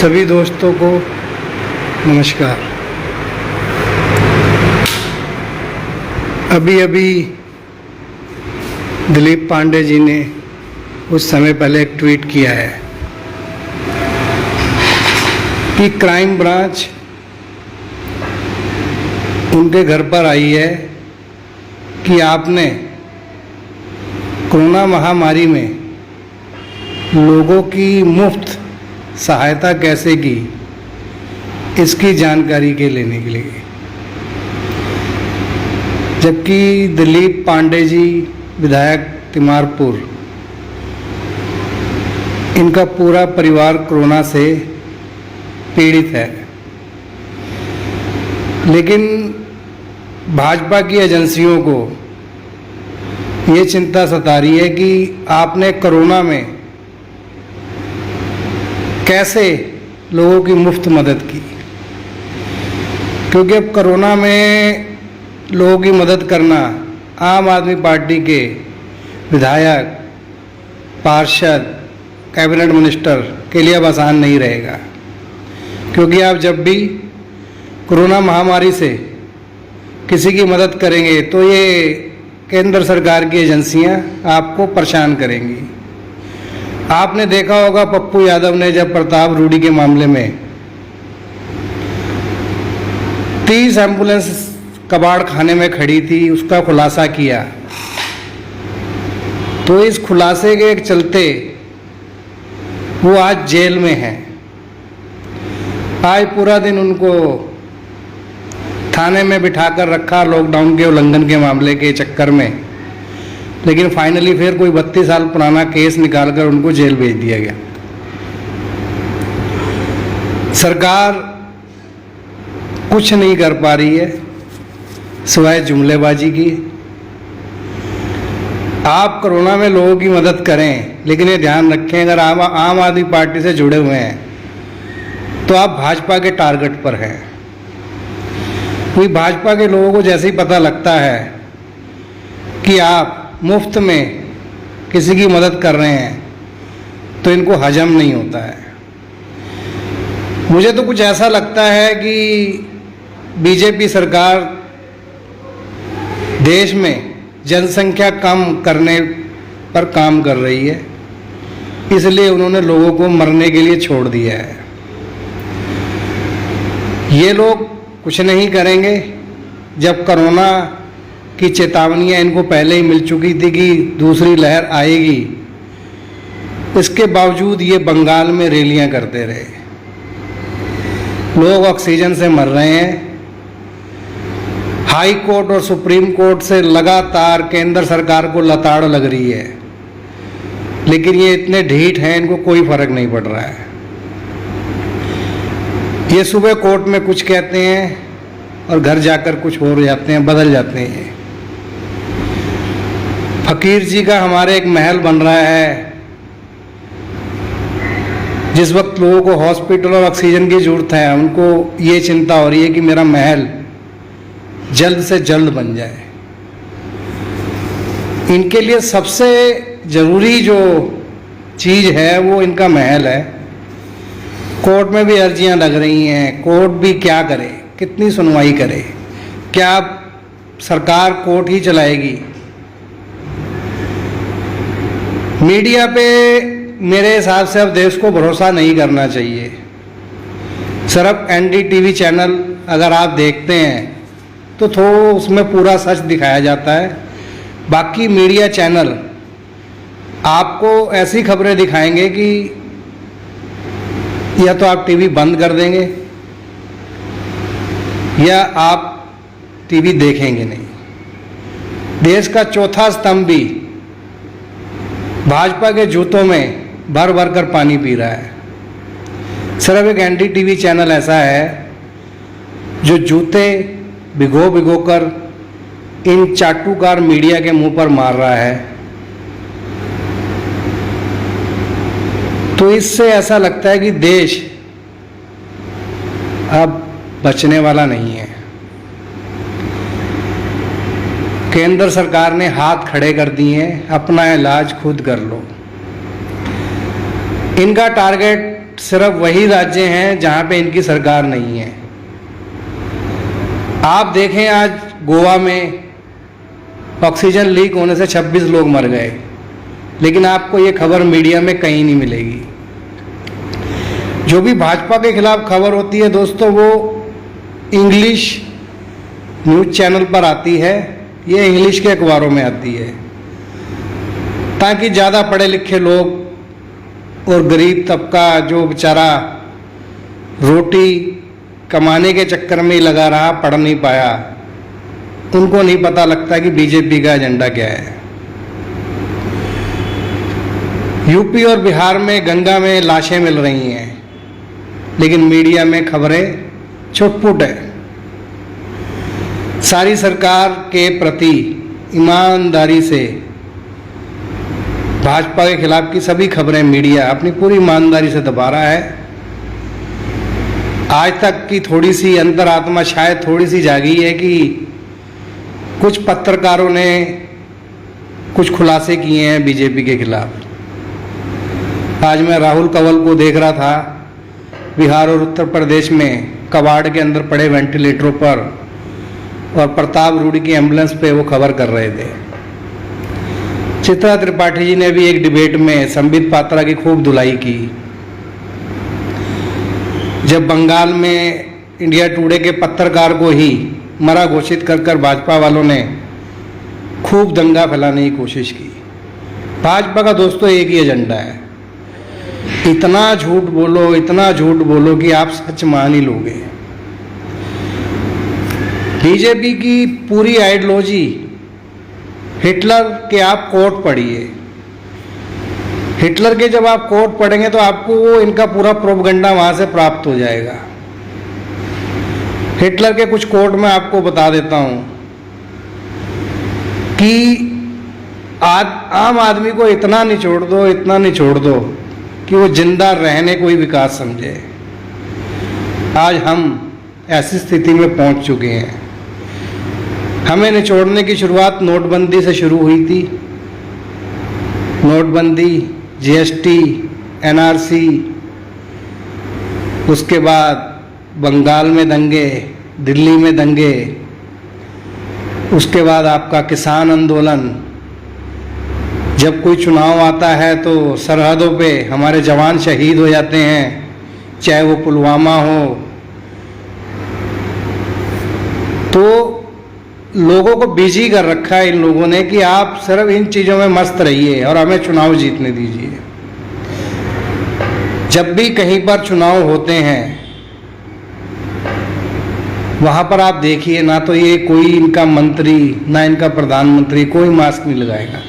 सभी दोस्तों को नमस्कार। अभी अभी दिलीप पांडे जी ने कुछ समय पहले एक ट्वीट किया है कि क्राइम ब्रांच उनके घर पर आई है कि आपने कोरोना महामारी में लोगों की मुफ्त सहायता कैसे की, इसकी जानकारी के लेने के लिए। जबकि दिलीप पांडे जी विधायक तिमारपुर, इनका पूरा परिवार कोरोना से पीड़ित है, लेकिन भाजपा की एजेंसियों को ये चिंता सता रही है कि आपने कोरोना में कैसे लोगों की मुफ्त मदद की। क्योंकि अब कोरोना में लोगों की मदद करना आम आदमी पार्टी के विधायक, पार्षद, कैबिनेट मिनिस्टर के लिए अब आसान नहीं रहेगा। क्योंकि आप जब भी कोरोना महामारी से किसी की मदद करेंगे तो ये केंद्र सरकार की एजेंसियां आपको परेशान करेंगी। आपने देखा होगा पप्पू यादव ने जब प्रताप रूडी के मामले में 30 एम्बुलेंस कबाड़ खाने में खड़ी थी, उसका खुलासा किया, तो इस खुलासे के चलते वो आज जेल में है। आज पूरा दिन उनको थाने में बिठाकर रखा लॉकडाउन के उल्लंघन के मामले के चक्कर में, लेकिन फाइनली फिर कोई 32 साल पुराना केस निकालकर उनको जेल भेज दिया गया। सरकार कुछ नहीं कर पा रही है सिवाय जुमलेबाजी की। आप कोरोना में लोगों की मदद करें, लेकिन ये ध्यान रखें, अगर आप आम आदमी पार्टी से जुड़े हुए हैं तो आप भाजपा के टारगेट पर हैं। कोई भाजपा के लोगों को जैसे ही पता लगता है कि आप मुफ्त में किसी की मदद कर रहे हैं तो इनको हजम नहीं होता है। मुझे तो कुछ ऐसा लगता है कि बीजेपी सरकार देश में जनसंख्या कम करने पर काम कर रही है, इसलिए उन्होंने लोगों को मरने के लिए छोड़ दिया है। ये लोग कुछ नहीं करेंगे जब कोरोना की चेतावनियां इनको पहले ही मिल चुकी थी कि दूसरी लहर आएगी। इसके बावजूद ये बंगाल में रैलियां करते रहे। लोग ऑक्सीजन से मर रहे हैं। हाई कोर्ट और सुप्रीम कोर्ट से लगातार केंद्र सरकार को लताड़ लग रही है, लेकिन ये इतने ढीठ हैं, इनको कोई फर्क नहीं पड़ रहा है। ये सुबह कोर्ट में कुछ कहते हैं और घर जाकर कुछ और जाते हैं, बदल जाते हैं। फकीर जी का हमारे एक महल बन रहा है। जिस वक्त लोगों को हॉस्पिटल और ऑक्सीजन की जरूरत है, उनको ये चिंता हो रही है कि मेरा महल जल्द से जल्द बन जाए। इनके लिए सबसे जरूरी जो चीज है वो इनका महल है। कोर्ट में भी अर्जियां लग रही हैं, कोर्ट भी क्या करे, कितनी सुनवाई करे? क्या सरकार कोर्ट ही चलाएगी? मीडिया पे मेरे हिसाब से अब देश को भरोसा नहीं करना चाहिए। सिर्फ एनडीटीवी चैनल अगर आप देखते हैं तो थोड़ा उसमें पूरा सच दिखाया जाता है। बाकी मीडिया चैनल आपको ऐसी खबरें दिखाएंगे कि या तो आप टीवी बंद कर देंगे या आप टीवी देखेंगे नहीं। देश का चौथा स्तंभ भी भाजपा के जूतों में भर भर कर पानी पी रहा है। सिर्फ एक एनडीटीवी चैनल ऐसा है जो जूते भिगो भिगो कर इन चाटुकार मीडिया के मुंह पर मार रहा है। तो इससे ऐसा लगता है कि देश अब बचने वाला नहीं है। केंद्र सरकार ने हाथ खड़े कर दिए हैं, अपना इलाज खुद कर लो। इनका टारगेट सिर्फ वही राज्य हैं जहां पे इनकी सरकार नहीं है। आप देखें आज गोवा में ऑक्सीजन लीक होने से 26 लोग मर गए, लेकिन आपको ये खबर मीडिया में कहीं नहीं मिलेगी। जो भी भाजपा के खिलाफ खबर होती है दोस्तों, वो इंग्लिश न्यूज़ चैनल पर आती है, ये इंग्लिश के अखबारों में आती है, ताकि ज़्यादा पढ़े लिखे लोग और गरीब तबका जो बेचारा रोटी कमाने के चक्कर में ही लगा रहा, पढ़ नहीं पाया, उनको नहीं पता लगता कि बीजेपी का एजेंडा क्या है। यूपी और बिहार में गंगा में लाशें मिल रही हैं, लेकिन मीडिया में खबरें छुटपुट है। सारी सरकार के प्रति ईमानदारी से भाजपा के खिलाफ की सभी खबरें मीडिया अपनी पूरी ईमानदारी से दबा रहा है। आज तक की थोड़ी सी अंतरात्मा शायद थोड़ी सी जागी है कि कुछ पत्रकारों ने कुछ खुलासे किए हैं बीजेपी के खिलाफ। आज मैं राहुल कंवल को देख रहा था, बिहार और उत्तर प्रदेश में कबाड़ के अंदर पड़े वेंटिलेटरों पर और प्रताप रूडी की एम्बुलेंस पे वो खबर कर रहे थे। चित्रा त्रिपाठी जी ने भी एक डिबेट में संबित पात्रा की खूब धुलाई की। जब बंगाल में इंडिया टुडे के पत्रकार को ही मरा घोषित कर भाजपा वालों ने खूब दंगा फैलाने की कोशिश की। भाजपा का दोस्तों एक ही एजेंडा है, इतना झूठ बोलो कि आप सच मान ही लोगे। बीजेपी की पूरी आइडियोलॉजी हिटलर के आप कोट पढ़िए। हिटलर के जब आप कोट पढ़ेंगे तो आपको वो इनका पूरा प्रोपगंडा वहां से प्राप्त हो जाएगा। हिटलर के कुछ कोट मैं आपको बता देता हूं कि आम आदमी को इतना निचोड़ दो कि वो जिंदा रहने को ही विकास समझे। आज हम ऐसी स्थिति में पहुंच चुके हैं। हमें निचोड़ने की शुरुआत नोटबंदी से शुरू हुई थी। नोटबंदी, जीएसटी, एनआरसी, उसके बाद बंगाल में दंगे, दिल्ली में दंगे, उसके बाद आपका किसान आंदोलन। जब कोई चुनाव आता है तो सरहदों पे हमारे जवान शहीद हो जाते हैं, चाहे वो पुलवामा हो। तो लोगों को बिजी कर रखा है इन लोगों ने कि आप सिर्फ इन चीज़ों में मस्त रहिए और हमें चुनाव जीतने दीजिए। जब भी कहीं पर चुनाव होते हैं वहाँ पर आप देखिए, ना तो ये कोई इनका मंत्री ना इनका प्रधानमंत्री कोई मास्क नहीं लगाएगा,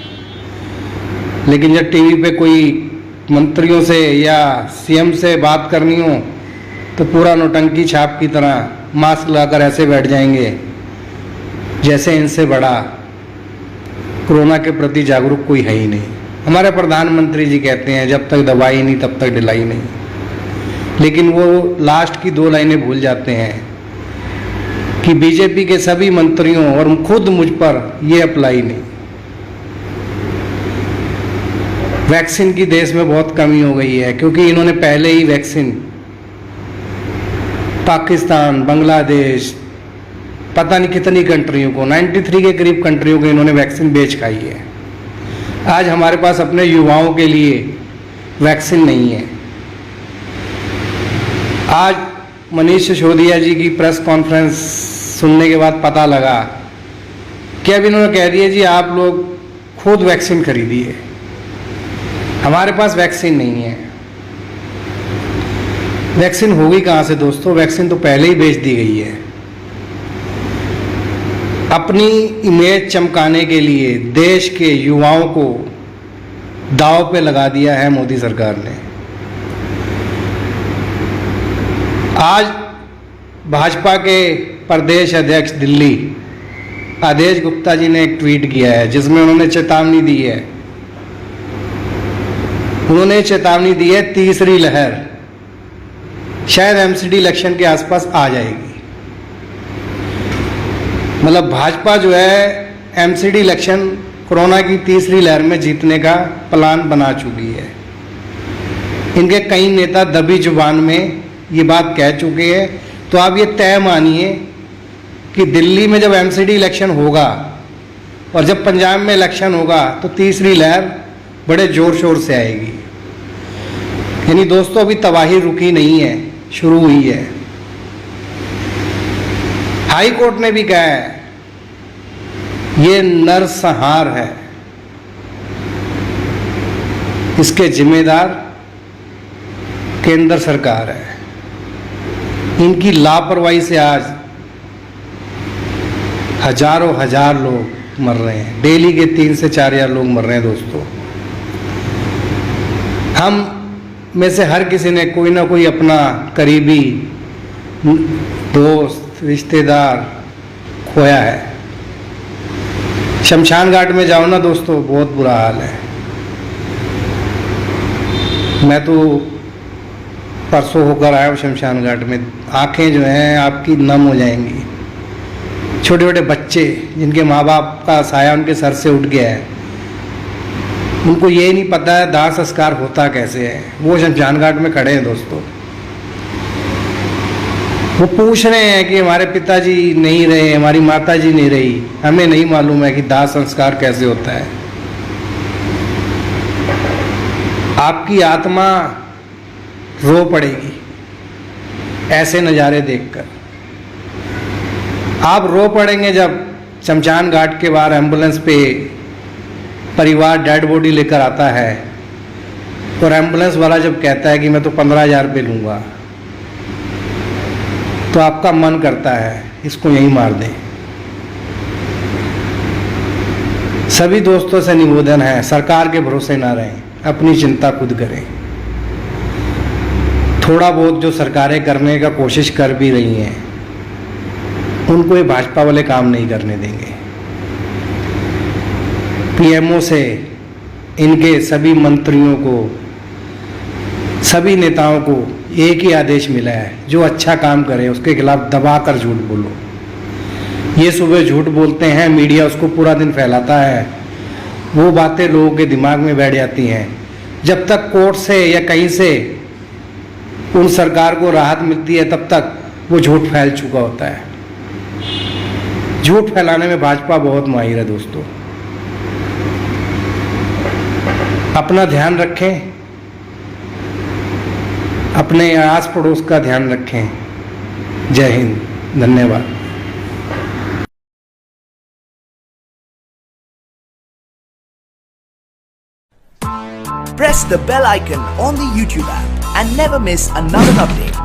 लेकिन जब टीवी पे कोई मंत्रियों से या सीएम से बात करनी हो तो पूरा नौटंकी छाप की तरह मास्क लगाकर ऐसे बैठ जाएंगे जैसे इनसे बड़ा कोरोना के प्रति जागरूक कोई है ही नहीं। हमारे प्रधानमंत्री जी कहते हैं जब तक दवाई नहीं तब तक ढिलाई नहीं, लेकिन वो लास्ट की 2 लाइनें भूल जाते हैं कि बीजेपी के सभी मंत्रियों और खुद मुझ पर ये अप्लाई नहीं। वैक्सीन की देश में बहुत कमी हो गई है क्योंकि इन्होंने पहले ही वैक्सीन पाकिस्तान, बांग्लादेश, पता नहीं कितनी कंट्रियों को, 93 के करीब कंट्रियों को इन्होंने वैक्सीन बेच खाई है। आज हमारे पास अपने युवाओं के लिए वैक्सीन नहीं है। आज मनीष सिसोदिया जी की प्रेस कॉन्फ्रेंस सुनने के बाद पता लगा कि अब इन्होंने कह दिया जी आप लोग खुद वैक्सीन खरीदिए, हमारे पास वैक्सीन नहीं है। वैक्सीन होगी कहाँ से दोस्तों? वैक्सीन तो पहले ही बेच दी गई है। अपनी इमेज चमकाने के लिए देश के युवाओं को दांव पे लगा दिया है मोदी सरकार ने। आज भाजपा के प्रदेश अध्यक्ष दिल्ली आदेश गुप्ता जी ने एक ट्वीट किया है जिसमें उन्होंने चेतावनी दी है। उन्होंने चेतावनी दी है तीसरी लहर शायद एमसीडी इलेक्शन के आसपास आ जाएगी। मतलब भाजपा जो है एमसीडी इलेक्शन कोरोना की तीसरी लहर में जीतने का प्लान बना चुकी है। इनके कई नेता दबी जुबान में ये बात कह चुके हैं। तो आप ये तय मानिए कि दिल्ली में जब एमसीडी इलेक्शन होगा और जब पंजाब में इलेक्शन होगा तो तीसरी लहर बड़े जोर शोर से आएगी। यानी दोस्तों अभी तबाही रुकी नहीं है, शुरू हुई है। हाई कोर्ट ने भी कहा है ये नरसंहार है, इसके जिम्मेदार केंद्र सरकार है। इनकी लापरवाही से आज हजारों हजार लोग मर रहे हैं, डेली के 3 से 4 हजार लोग मर रहे हैं दोस्तों। हम में से हर किसी ने कोई ना कोई अपना करीबी दोस्त रिश्तेदार खोया है। शमशान घाट में जाओ ना दोस्तों, बहुत बुरा हाल है। मैं तो परसों होकर आया हूँ शमशान घाट में, आंखें जो हैं आपकी नम हो जाएंगी। छोटे छोटे बच्चे जिनके माँ बाप का साया उनके सर से उठ गया है, उनको ये नहीं पता है दाह संस्कार होता कैसे है। वो शमशान घाट में खड़े हैं दोस्तों, वो पूछ रहे हैं कि हमारे पिताजी नहीं रहे, हमारी माताजी नहीं रही, हमें नहीं मालूम है कि दाह संस्कार कैसे होता है। आपकी आत्मा रो पड़ेगी ऐसे नज़ारे देखकर। आप रो पड़ेंगे जब शमशान घाट के बाहर एम्बुलेंस पे परिवार डेड बॉडी लेकर आता है और एम्बुलेंस वाला जब कहता है कि मैं तो 15,000 रुपये लूँगा, तो आपका मन करता है इसको यहीं मार दें। सभी दोस्तों से निवेदन है, सरकार के भरोसे ना रहें, अपनी चिंता खुद करें। थोड़ा बहुत जो सरकारें करने का कोशिश कर भी रही हैं, उनको ये भाजपा वाले काम नहीं करने देंगे। पीएमओ से इनके सभी मंत्रियों को, सभी नेताओं को एक ही आदेश मिला है, जो अच्छा काम करे उसके खिलाफ दबाकर झूठ बोलो। ये सुबह झूठ बोलते हैं, मीडिया उसको पूरा दिन फैलाता है, वो बातें लोगों के दिमाग में बैठ जाती हैं। जब तक कोर्ट से या कहीं से उन सरकार को राहत मिलती है तब तक वो झूठ फैल चुका होता है। झूठ फैलाने में भाजपा बहुत माहिर है दोस्तों। अपना ध्यान रखें, अपने आस पड़ोस का ध्यान रखें। जय हिंद, धन्यवाद। Press the bell icon on the YouTube app and never miss another update.